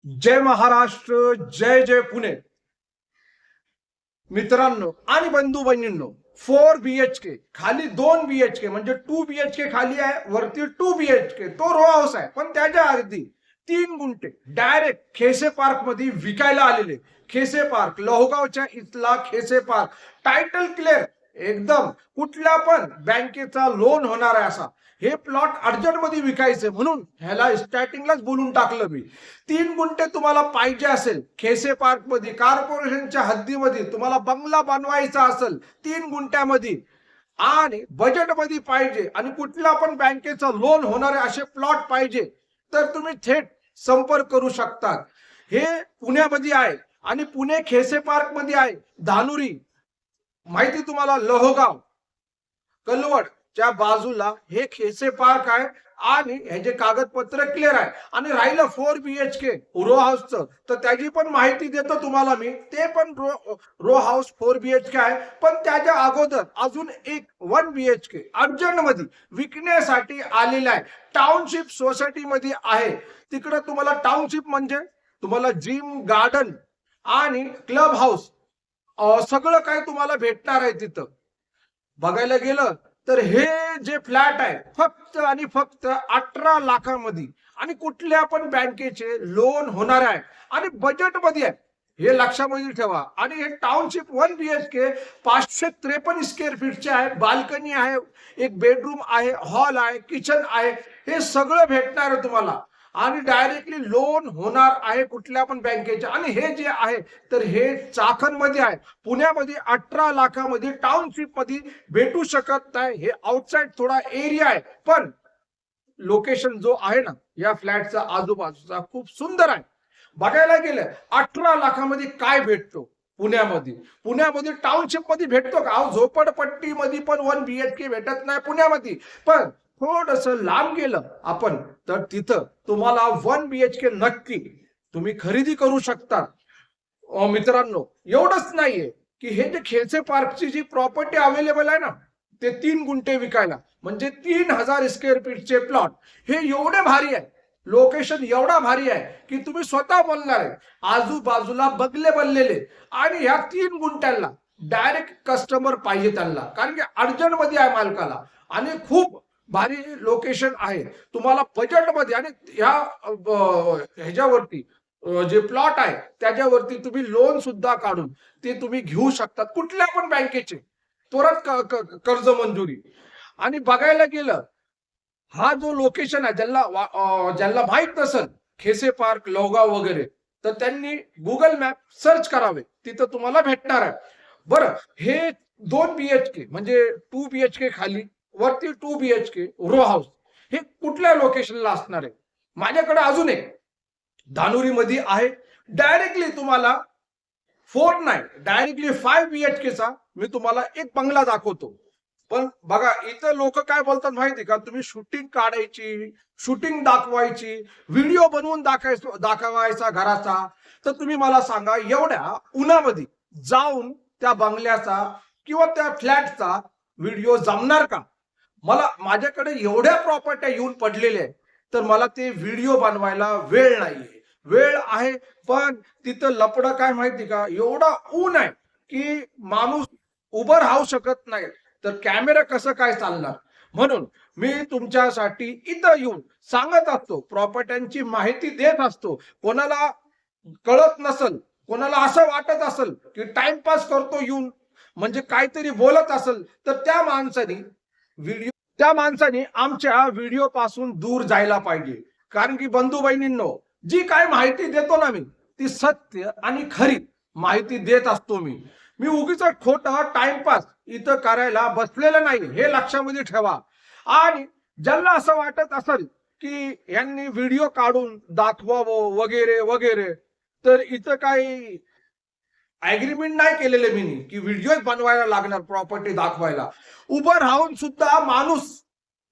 जय महाराष्ट्र, जय जय पुणे. मित्रांनो आणि बंधू बहिणींनो, 4 BHK खाली 2 BHK म्हणजे 2 BHK खाली आहे, वरती 2 BHK तो रो हाऊस आहे. पण त्याच्या अगदी 3 गुंठे डायरेक्ट खेसे पार्क मध्ये विकायला आलेले. खेसे पार्क, लोहगावच्या इथला खेसे पार्क, टायटल क्लिअर एकदम. कुठल्या पण बँकेचा लोन होणार आहे असा हे प्लॉट अर्जंट मध्ये विकायचे, म्हणून ह्याला स्टार्टिंगलाच बोलून टाकलं मी. 3 गुंठे तुम्हाला पाहिजे असेल खेसे पार्क मध्ये, कॉर्पोरेशनच्या हद्दीमध्ये तुम्हाला बंगला बनवायचा असेल 3 गुंठ्यामध्ये आणि बजेटमध्ये पाहिजे आणि कुठल्या पण बँकेचं लोन होणारे असे प्लॉट पाहिजे, तर तुम्ही थेट संपर्क करू शकता. हे पुण्यामध्ये आहे आणि पुणे खेसे पार्क मध्ये आहे. धानुरी माहिती तुम्हाला, लोहगाव, कलवडच्या बाजूला हे खेसे पार्क आहे आणि ह्याचे कागदपत्र क्लिअर आहे. आणि राहिलं 4 BHK रो हाऊसचं, तर त्याची पण माहिती देतो तुम्हाला मी. ते पण रो हाऊस 4 BHK आहे, पण त्याच्या अगोदर अजून एक 1 BHK अर्जंट मध्ये विकण्यासाठी आलेला आहे. टाउनशिप सोसायटी मध्ये आहे. तिकडे तुम्हाला टाउनशिप म्हणजे तुम्हाला जिम, गार्डन आणि क्लब हाऊस सगळं काही तुम्हाला भेटणार आहे तिथं. बघायला गेलं तर हे जे फ्लॅट आहे फक्त आणि फक्त 18 लाखामध्ये आणि कुठल्या पण बँकेचे लोन होणार आहे आणि बजेटमध्ये आहे, हे लक्षामध्ये ठेवा. आणि हे टाउनशिप 1 BHK 553 स्क्वेअर फीटचे आहे. बाल्कनी आहे, एक बेडरूम आहे, हॉल आहे, किचन आहे, हे सगळं भेटणार आहे तुम्हाला. आणि डायरेक्टली लोन होणार आहे कुठल्या पण बँकेचे. आणि हे जे आहे तर हे चाकण मध्ये आहे, पुण्यामध्ये 18 लाखामध्ये टाउनशिप मध्ये भेटू शकत नाही. हे आउटसाइड थोडा एरिया आहे, पण लोकेशन जो आहे ना या फ्लॅटचा आजूबाजूचा खूप सुंदर आहे. बघायला गेलं 18 लाखामध्ये काय भेटतो पुण्यामध्ये. पुण्यामध्ये टाउनशिप मध्ये भेटतो का? झोपडपट्टी मध्ये पण 1 BHK भेटत नाही पुण्यामध्ये. पण थोडस लांब गेलं आपण तर तिथं तुम्हाला 1 BHK नक्की तुम्ही खरेदी करू शकता. मित्रांनो, एवढंच नाहीये की हे जे खेळचे पार्कची जी प्रॉपर्टी अवेलेबल आहे ना, ते 3 गुंठे विकायला म्हणजे 3000 स्क्वेअर फीटचे प्लॉट. हे एवढे भारी आहे, लोकेशन एवढा भारी आहे की तुम्ही स्वतः बोलणार आहे. आजूबाजूला बंगले बनलेले आणि ह्या 3 गुंठ्याला डायरेक्ट कस्टमर पाहिजे त्यांना, कारण की अर्जंट मध्ये आहे मालकाला. आणि खूप भारी लोकेशन आहे तुम्हाला बजेटमध्ये. आणि ह्या ह्याच्यावरती जे प्लॉट आहे त्याच्यावरती तुम्ही लोन सुद्धा काढून ते तुम्ही घेऊ शकता कुठल्या पण बँकेचे, त्वरित कर्ज मंजुरी. आणि बघायला गेलं हा जो लोकेशन आहे, ज्यांना माहित नसेल खेसे पार्क, लोहगाव वगैरे, तर त्यांनी गुगल मॅप सर्च करावे, तिथं तुम्हाला भेटणार आहे. बरं, हे 2 BHK म्हणजे 2 BHK खाली, वरती 2 BHK रो हाऊस, हे कुठल्या लोकेशनला असणार आहे? माझ्याकडे अजून एक धानुरी मध्ये आहे. डायरेक्टली तुम्हाला 4 नाही, डायरेक्टली 5 BHK चा मी तुम्हाला एक बंगला दाखवतो. पण बघा इथं लोक काय बोलतात माहिती का, तुम्ही शूटिंग काढायची, शूटिंग दाखवायची, व्हिडिओ बनवून दाखवायचा घराचा. तर तुम्ही मला सांगा, एवढ्या उन्हामध्ये जाऊन त्या बंगल्याचा किंवा त्या फ्लॅटचा व्हिडिओ जमणार का? मला माझ्याकडे एवढ्या प्रॉपर्ट्या येऊन पडलेल्या आहेत, तर मला ते व्हिडिओ बनवायला वेळ नाहीये. वेळ आहे पण तिथं लपडं काय माहिती का, एवढा ऊन आहे की माणूस उभं राहू शकत नाही, तर कॅमेरा कसं काय चालणार. म्हणून मी तुमच्यासाठी इथं येऊन सांगत असतो, प्रॉपर्ट्यांची माहिती देत असतो. कोणाला कळत नसल, कोणाला असं वाटत असेल की टाइमपास करतो येऊन, म्हणजे काहीतरी बोलत असेल, तर त्या माणसाने आमच्या व्हिडिओ पासून दूर जायला पाहिजे. कारण की बंधू बहिणींनो, जी काय माहिती देतो ना मी, ती सत्य आणि खरी माहिती देत असतो मी. मी उगीच खोटा टाइमपास इथं करायला बसलेलं नाही, हे लक्षामध्ये ठेवा. आणि ज्यांना असं वाटत असेल की यांनी व्हिडिओ काढून दाखवावं वगैरे वगैरे, तर इथं काही अग्रीमेंट नाही केलेले मी की व्हिडिओ बनवायला लागणार प्रॉपर्टी दाखवायला. उभं राहून सुद्धा माणूस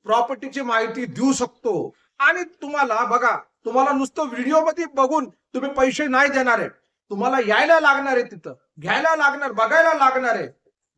प्रॉपर्टीची माहिती देऊ शकतो. आणि तुम्हाला बघा, तुम्हाला नुसतं व्हिडिओ मध्ये बघून तुम्ही पैसे नाही देणार आहे, तुम्हाला यायला लागणार आहे, तिथं घ्यायला लागणार, बघायला लागणार आहे.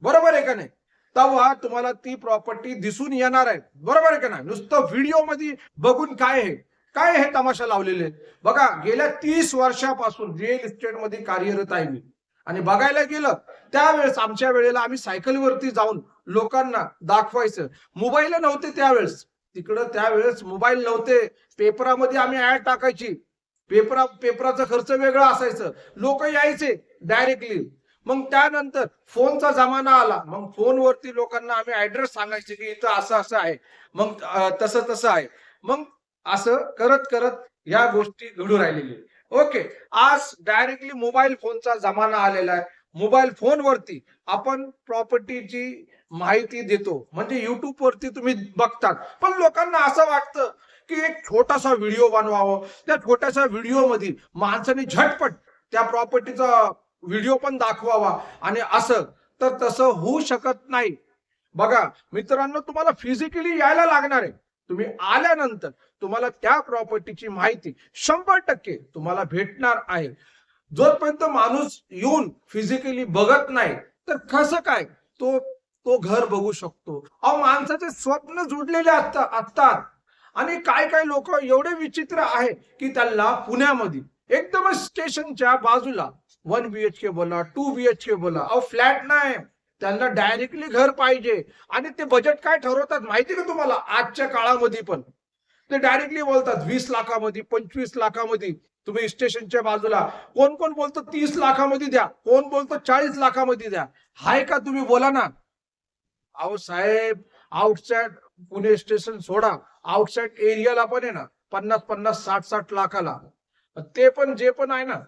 बरोबर आहे का नाही? तेव्हा तुम्हाला ती प्रॉपर्टी दिसून येणार आहे. बरोबर आहे का नाही? नुसतं व्हिडिओ मध्ये बघून काय आहे, काय हे तमाशा लावलेले बघा. गेल्या 30 वर्षापासून रिअल इस्टेट मध्ये कार्यरत आहे मी. आणि बघायला गेलं त्यावेळेस आमच्या वेळेला आम्ही सायकलवरती जाऊन लोकांना दाखवायचं. मोबाईल नव्हते त्यावेळेस, तिकडं त्यावेळेस मोबाईल नव्हते. पेपरामध्ये आम्ही ऍड टाकायची. पेपराचा खर्च वेगळा असायचं. लोक यायचे डायरेक्टली. मग त्यानंतर फोनचा जमाना आला. मग फोनवरती लोकांना आम्ही ऍड्रेस सांगायचे की इथं असं असं आहे, मग तसं तसं आहे. मग असं करत करत या गोष्टी घडू राहिलेली. ओके, आज डायरेक्टली मोबाईल फोनचा जमाना आलेला आहे. मोबाईल फोनवरती आपण प्रॉपर्टीची माहिती देतो. म्हणजे युट्यूब वरती तुम्ही बघतात, पण लोकांना असं वाटतं की एक छोटासा व्हिडिओ बनवावं. त्या छोट्याशा व्हिडिओ मध्ये माणसाने झटपट त्या प्रॉपर्टीचा व्हिडिओ पण दाखवावा. आणि असं तर तसं होऊ शकत नाही. बघा मित्रांनो, तुम्हाला फिजिकली यायला लागणार आहे. तुम्ही आल्यानंतर तुम्हाला त्या प्रॉपर्टीची माहिती 100% तुम्हाला भेटणार आहे. जोपर्यंत माणूस येऊन फिजिकली बघत नाही तर कसं काय तो तो घर बघू शकतो. अहो, माणसाचे स्वप्न जुडलेले असतात. आणि काय काय लोक एवढे विचित्र आहे की त्यांना पुण्यामध्ये एकदमच स्टेशनच्या बाजूला 1 BHK बोला, 2 BHK बोला, अहो फ्लॅट नाही, त्यांना डायरेक्टली घर पाहिजे. आणि ते बजेट काय ठरवतात माहिती का तुम्हाला? आजच्या काळामध्ये पण ते डायरेक्टली बोलतात 20 लाखामध्ये, 25 लाखामध्ये तुम्ही स्टेशनच्या बाजूला. कोण कोण बोलतो 30 लाखामध्ये द्या, कोण बोलतो 40 लाखामध्ये द्या. हाय का? तुम्ही बोला ना. अहो साहेब, आउटसाइड पुणे स्टेशन सोडा, आउटसाइड एरियाला पण आहे ना 50-50, 60-60 लाखाला. ते पण जे पण आहे ना,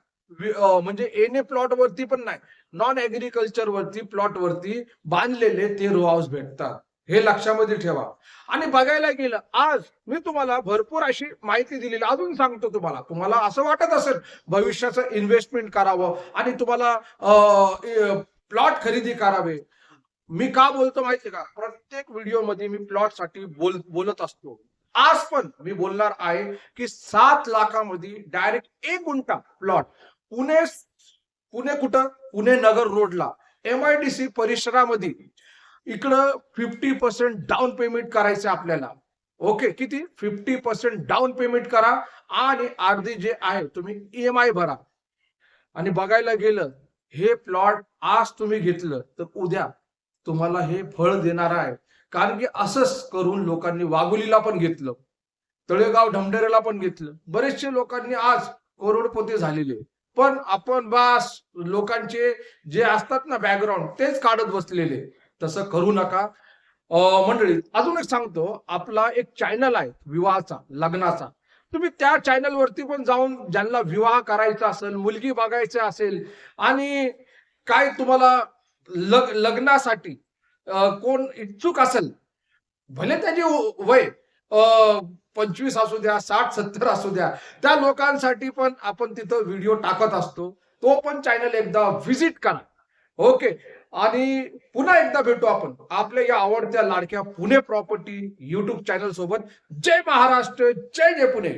म्हणजे एने प्लॉट वरती पण नाही, नॉन एग्रीकल्चर वरती प्लॉट वरती बांधलेले ते रो हाऊस भेटतात. हे लक्षामध्ये ठेवा. आणि बघायला गेलं आज मी तुम्हाला भरपूर अशी माहिती दिलेली. अजून सांगतो तुम्हाला. तुम्हाला असं वाटत असेल भविष्याचं इन्व्हेस्टमेंट करावं आणि तुम्हाला प्लॉट खरेदी करावे. मी का बोलतो माहिती का? प्रत्येक व्हिडिओ मध्ये मी प्लॉट साठी बोलत असतो. आज पण मी बोलणार आहे की 7 लाखामध्ये डायरेक्ट 1 गुंठा प्लॉट पुणे कुठं? पुणे नगर रोडला MIDC परिसरामध्ये. इकडं 50% डाऊन पेमेंट करायचं आपल्याला. ओके, किती? 50% डाऊन पेमेंट करा आणि अर्धी जे आहे तुम्ही EMI भरा. आणि बघायला गेलं हे प्लॉट आज तुम्ही घेतलं तर उद्या तुम्हाला हे फळ देणार आहे. कारण की असंच करून लोकांनी वाघोलीला पण घेतलं, तळेगाव ढमढेरेला पण घेतलं. बरेचसे लोकांनी आज करोडपती झालेले. पण आपण बास लोकांचे जे असतात ना बॅकग्राऊंड तेच काढत बसलेले. तसं करू नका मंडळी. अजून एक सांगतो, आपला एक चॅनल आहे विवाहाचा, लग्नाचा. तुम्ही त्या चॅनल वरती पण जाऊन ज्यांना विवाह करायचा असेल, मुलगी बघायची असेल आणि काय तुम्हाला लग्नासाठी कोण इच्छुक असेल, भले त्याची वय 25 असू द्या, 60-70 असू द्या, त्या लोकांसाठी पण आपण तिथं व्हिडिओ टाकत असतो. तो पण चॅनल एकदा व्हिजिट करा. ओके, आणि पुन्हा एकदा भेटू आपण आपल्या या आवडत्या लाडक्या पुणे प्रॉपर्टी युट्यूब चॅनल सोबत. जय महाराष्ट्र, जय जय पुणे.